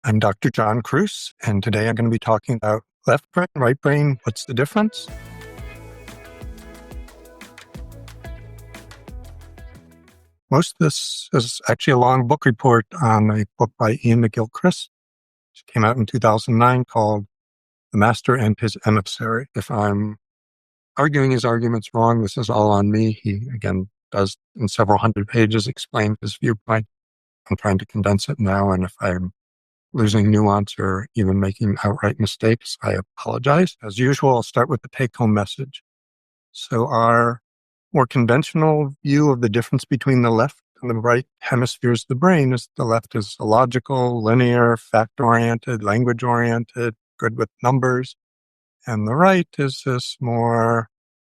I'm Dr. John Kruse, and today I'm going to be talking about left brain, right brain, what's the difference? Most of this is actually a long book report on a book by Iain McGilchrist, which came out in 2009 called The Master and His Emissary. If I'm arguing his arguments wrong, this is all on me. He, again, does in several hundred pages explain his viewpoint. I'm trying to condense it now, and if I'm losing nuance or even making outright mistakes, I apologize. As usual, I'll start with the take-home message. So our more conventional view of the difference between the left and the right hemispheres of the brain is the left is logical, linear, fact-oriented, language-oriented, good with numbers. And the right is this more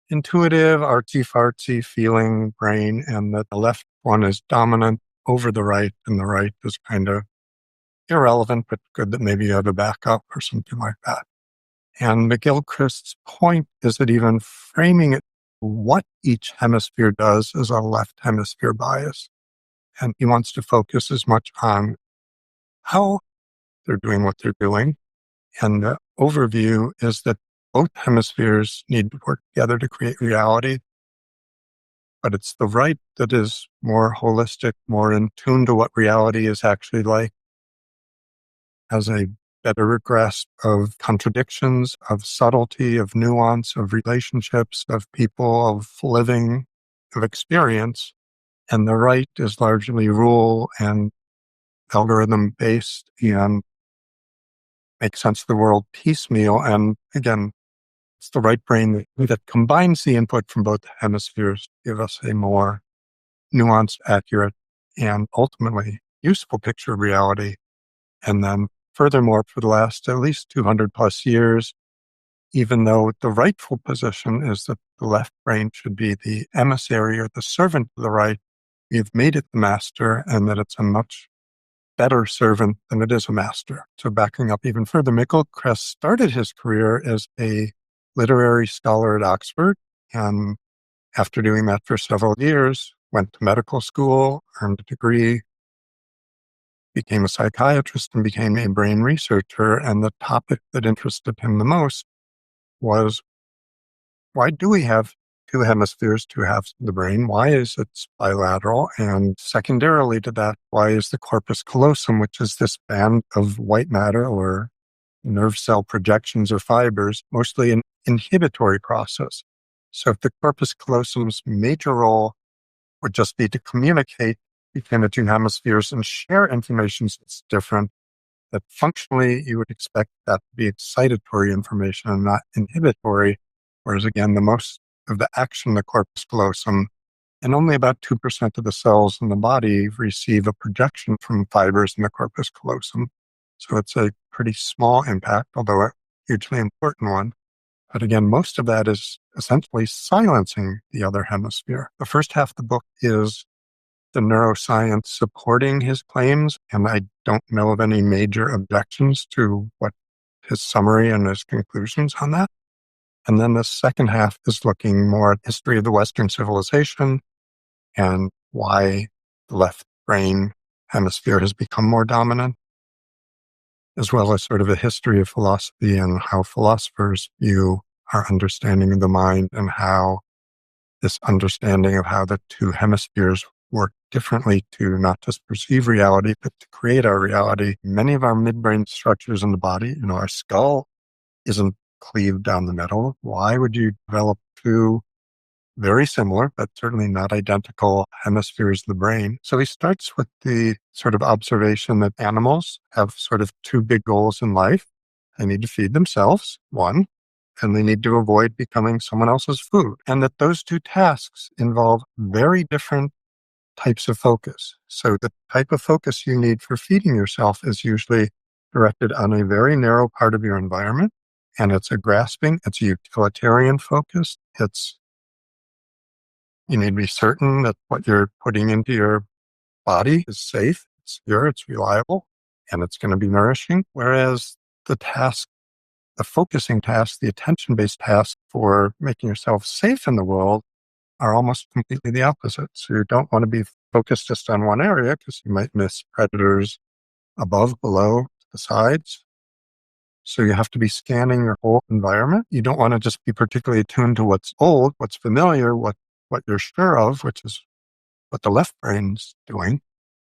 intuitive, artsy-fartsy feeling brain, and that the left one is dominant over the right, and the right is kind of irrelevant, but good that maybe you have a backup or something like that. And McGilchrist's point is that even framing it, what each hemisphere does is a left hemisphere bias. And he wants to focus as much on how they're doing what they're doing. And the overview is that both hemispheres need to work together to create reality. But it's the right that is more holistic, more in tune to what reality is actually like, has a better grasp of contradictions, of subtlety, of nuance, of relationships, of people, of living, of experience. And the right is largely rule and algorithm based and makes sense of the world piecemeal. And again, it's the right brain that combines the input from both hemispheres to give us a more nuanced, accurate, and ultimately useful picture of reality. And then furthermore, for the last at least 200 plus years, even though the rightful position is that the left brain should be the emissary or the servant of the right, we've made it the master, and that it's a much better servant than it is a master. So backing up even further, McGilchrist started his career as a literary scholar at Oxford, and after doing that for several years, went to medical school, earned a degree, became a psychiatrist, and became a brain researcher. And the topic that interested him the most was, why do we have two hemispheres, two halves of the brain? Why is it bilateral? And secondarily to that, why is the corpus callosum, which is this band of white matter or nerve cell projections or fibers, mostly an inhibitory process? So if the corpus callosum's major role would just be to communicate between the two hemispheres and share information that's different, that functionally you would expect that to be excitatory information and not inhibitory, whereas again, the most of the action in the corpus callosum, and only about 2% of the cells in the body receive a projection from fibers in the corpus callosum. So it's a pretty small impact, although a hugely important one. But again, most of that is essentially silencing the other hemisphere. The first half of the book is the neuroscience supporting his claims, and I don't know of any major objections to what his summary and his conclusions on that. And then the second half is looking more at history of the Western civilization and why the left brain hemisphere has become more dominant, as well as sort of a history of philosophy and how philosophers view our understanding of the mind and how this understanding of how the two hemispheres work differently to not just perceive reality, but to create our reality. Many of our midbrain structures in the body, our skull isn't cleaved down the middle. Why would you develop two very similar, but certainly not identical hemispheres of the brain? So he starts with the sort of observation that animals have sort of two big goals in life. They need to feed themselves, one, and they need to avoid becoming someone else's food. And that those two tasks involve very different types of focus. So the type of focus you need for feeding yourself is usually directed on a very narrow part of your environment. And it's a grasping, it's a utilitarian focus. You need to be certain that what you're putting into your body is safe, it's secure, it's reliable, and it's going to be nourishing. Whereas the focusing task, the attention-based task for making yourself safe in the world are almost completely the opposite. So you don't want to be focused just on one area because you might miss predators above, below, the sides. So you have to be scanning your whole environment. You don't want to just be particularly attuned to what's old, what's familiar, what you're sure of, which is what the left brain's doing.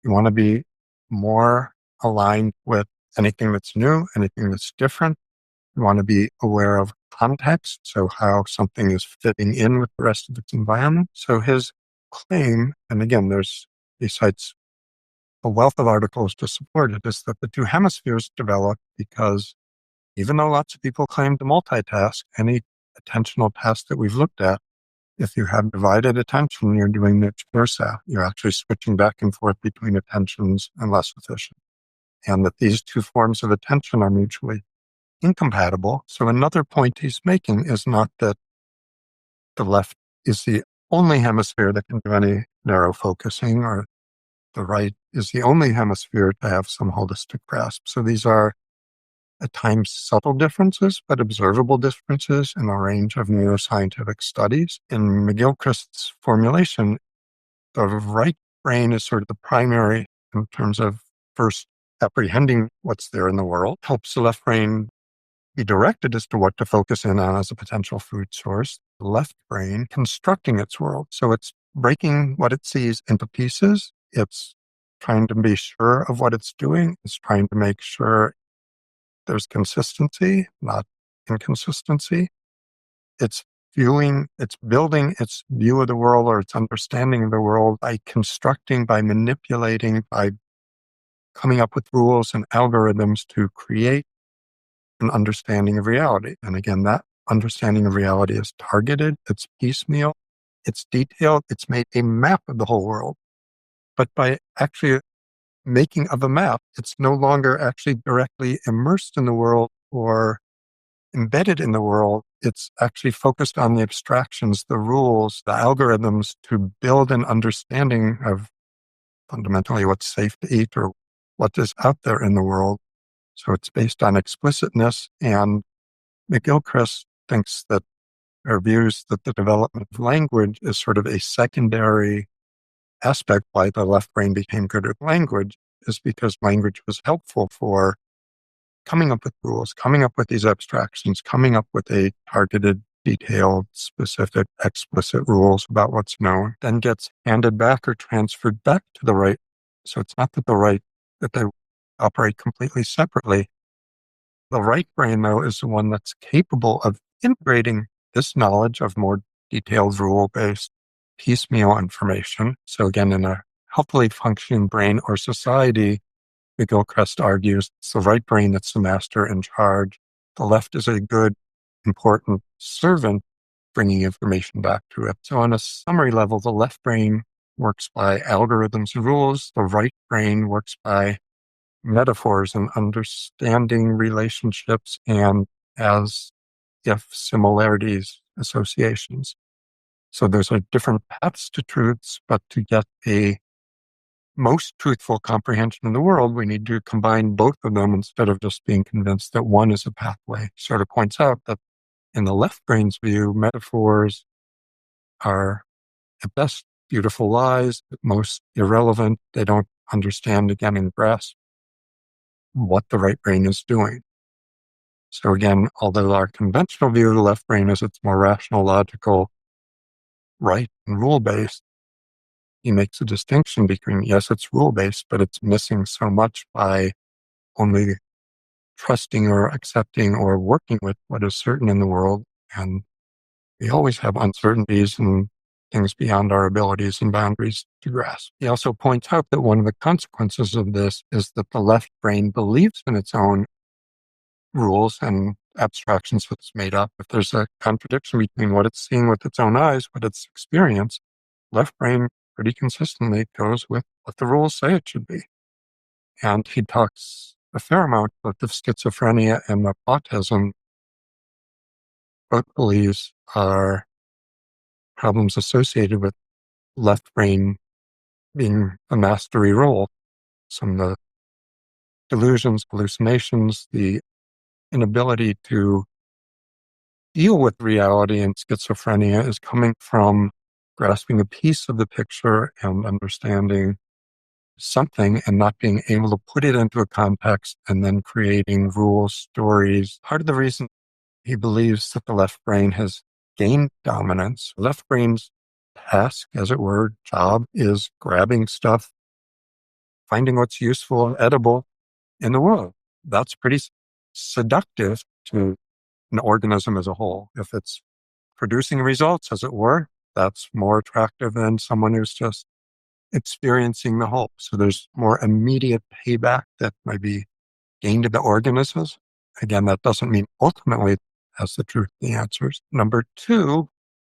You want to be more aligned with anything that's new, anything that's different. You want to be aware of context, so how something is fitting in with the rest of its environment. So his claim, and again, he cites a wealth of articles to support it, is that the two hemispheres developed because even though lots of people claim to multitask, any attentional task that we've looked at, if you have divided attention, you're doing it versa. You're actually switching back and forth between attentions and less efficient. And that these two forms of attention are mutually incompatible. So another point he's making is not that the left is the only hemisphere that can do any narrow focusing, or the right is the only hemisphere to have some holistic grasp. So these are at times subtle differences, but observable differences in a range of neuroscientific studies. In McGilchrist's formulation, the right brain is sort of the primary in terms of first apprehending what's there in the world, helps the left brain be directed as to what to focus in on as a potential food source. The left brain constructing its world. So it's breaking what it sees into pieces. It's trying to be sure of what it's doing. It's trying to make sure there's consistency, not inconsistency. It's building its view of the world or its understanding of the world by constructing, by manipulating, by coming up with rules and algorithms to create an understanding of reality. And again, that understanding of reality is targeted, it's piecemeal, it's detailed, it's made a map of the whole world. But by actually making of a map, it's no longer actually directly immersed in the world or embedded in the world. It's actually focused on the abstractions, the rules, the algorithms to build an understanding of fundamentally what's safe to eat or what is out there in the world. So it's based on explicitness, and McGilchrist thinks that, or views that the development of language is sort of a secondary aspect why the left brain became good at language, is because language was helpful for coming up with rules, coming up with these abstractions, coming up with a targeted, detailed, specific, explicit rules about what's known, then gets handed back or transferred back to the right. So it's not that that they operate completely separately. The right brain, though, is the one that's capable of integrating this knowledge of more detailed, rule-based, piecemeal information. So again, in a healthily functioning brain or society, McGilchrist argues it's the right brain that's the master in charge. The left is a good, important servant bringing information back to it. So on a summary level, the left brain works by algorithms and rules. The right brain works by metaphors and understanding relationships and as if similarities, associations. So there's different paths to truths, but to get a most truthful comprehension of the world, we need to combine both of them instead of just being convinced that one is a pathway. Sort of points out that in the left brain's view, metaphors are at best beautiful lies, at most irrelevant. They don't understand, again, and grasp what the right brain is doing. So again, although our conventional view of the left brain is it's more rational, logical, right, and rule-based, he makes a distinction between, yes, it's rule-based, but it's missing so much by only trusting or accepting or working with what is certain in the world. And we always have uncertainties and things beyond our abilities and boundaries to grasp. He also points out that one of the consequences of this is that the left brain believes in its own rules and abstractions that it's made up. If there's a contradiction between what it's seeing with its own eyes, what it's experienced, left brain pretty consistently goes with what the rules say it should be. And he talks a fair amount about the schizophrenia and the autism, both believes are problems associated with left brain being a mastery role. Some of the delusions, hallucinations, the inability to deal with reality in schizophrenia is coming from grasping a piece of the picture and understanding something and not being able to put it into a context and then creating rules, stories. Part of the reason he believes that the left brain has gained dominance, left brain's task, as it were, job is grabbing stuff, finding what's useful and edible in the world. That's pretty seductive to an organism as a whole. If it's producing results, as it were, that's more attractive than someone who's just experiencing the whole. So there's more immediate payback that might be gained in the organisms. Again, that doesn't mean ultimately has the truth, the answers. Number two,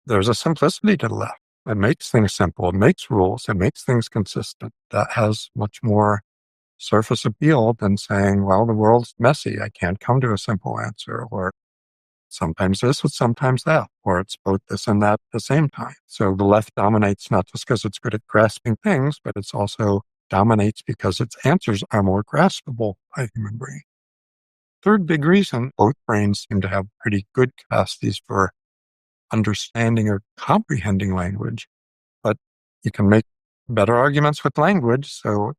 there's a simplicity to the left. It makes things simple. It makes rules. It makes things consistent. That has much more surface appeal than saying, well, the world's messy. I can't come to a simple answer, or sometimes this, or sometimes that, or it's both this and that at the same time. So the left dominates not just because it's good at grasping things, but it's also dominates because its answers are more graspable by the human brain. Third big reason, both brains seem to have pretty good capacities for understanding or comprehending language, but you can make better arguments with language. So,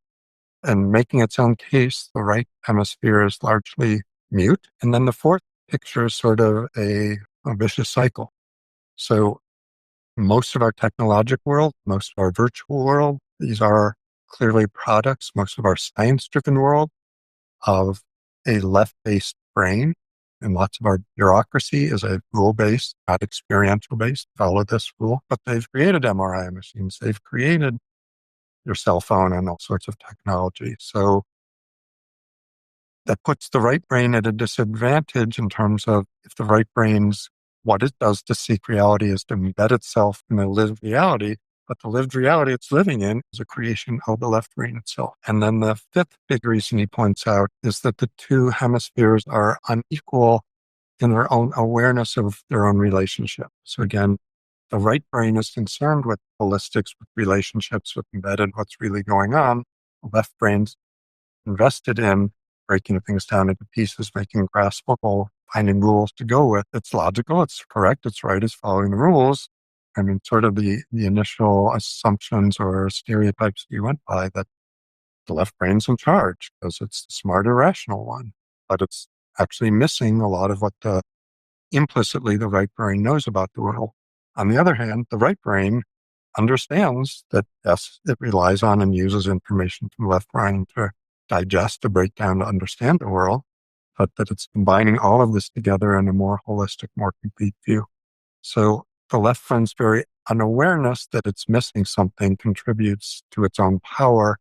and making its own case, the right hemisphere is largely mute. And then the fourth picture is sort of a vicious cycle. So most of our technological world, most of our virtual world, these are clearly products, most of our science-driven world, of a left-based brain. And lots of our bureaucracy is a rule-based, not experiential-based. Follow this rule. But they've created MRI machines. They've created your cell phone and all sorts of technology. So that puts the right brain at a disadvantage in terms of if the right brain's what it does to seek reality is to embed itself in a lived reality, but the lived reality it's living in is a creation of the left brain itself. And then the fifth big reason he points out is that the two hemispheres are unequal in their own awareness of their own relationship. So again, the right brain is concerned with holistics, with relationships, with embedded what's really going on. The left brain's invested in breaking things down into pieces, making graspable, finding rules to go with. It's logical, it's correct, it's right, it's following the rules. I mean, sort of the initial assumptions or stereotypes you went by that the left brain's in charge because it's the smarter, rational one. But it's actually missing a lot of what implicitly the right brain knows about the world. On the other hand, the right brain understands that, yes, it relies on and uses information from the left brain to digest, to break down, to understand the world, but that it's combining all of this together in a more holistic, more complete view. So the left brain's very unawareness that it's missing something contributes to its own power.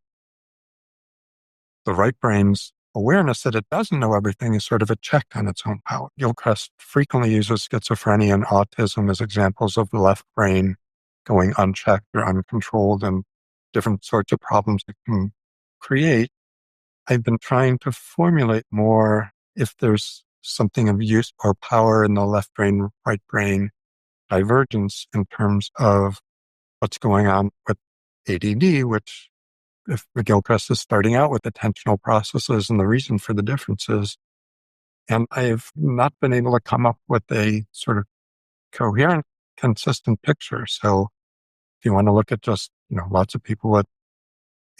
The right brain's awareness that it doesn't know everything is sort of a check on its own power. Gilchrist frequently uses schizophrenia and autism as examples of the left brain going unchecked or uncontrolled and different sorts of problems it can create. I've been trying to formulate more if there's something of use or power in the left brain, right brain divergence in terms of what's going on with ADD, which if McGilchrist is starting out with attentional processes and the reason for the differences. And I've not been able to come up with a sort of coherent, consistent picture. So if you want to look at just, lots of people with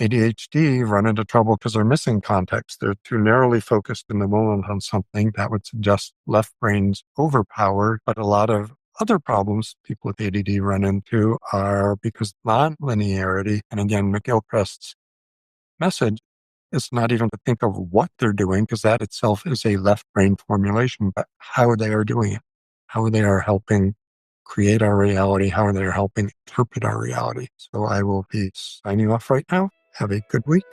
ADHD run into trouble because they're missing context. They're too narrowly focused in the moment on something that would suggest left brain's overpowered. But a lot of other problems people with ADD run into are because non-linearity. And again, McGilchrist's message is not even to think of what they're doing, because that itself is a left brain formulation, but how they are doing it, how they are helping create our reality, how they are helping interpret our reality. So I will be signing off right now. Have a good week.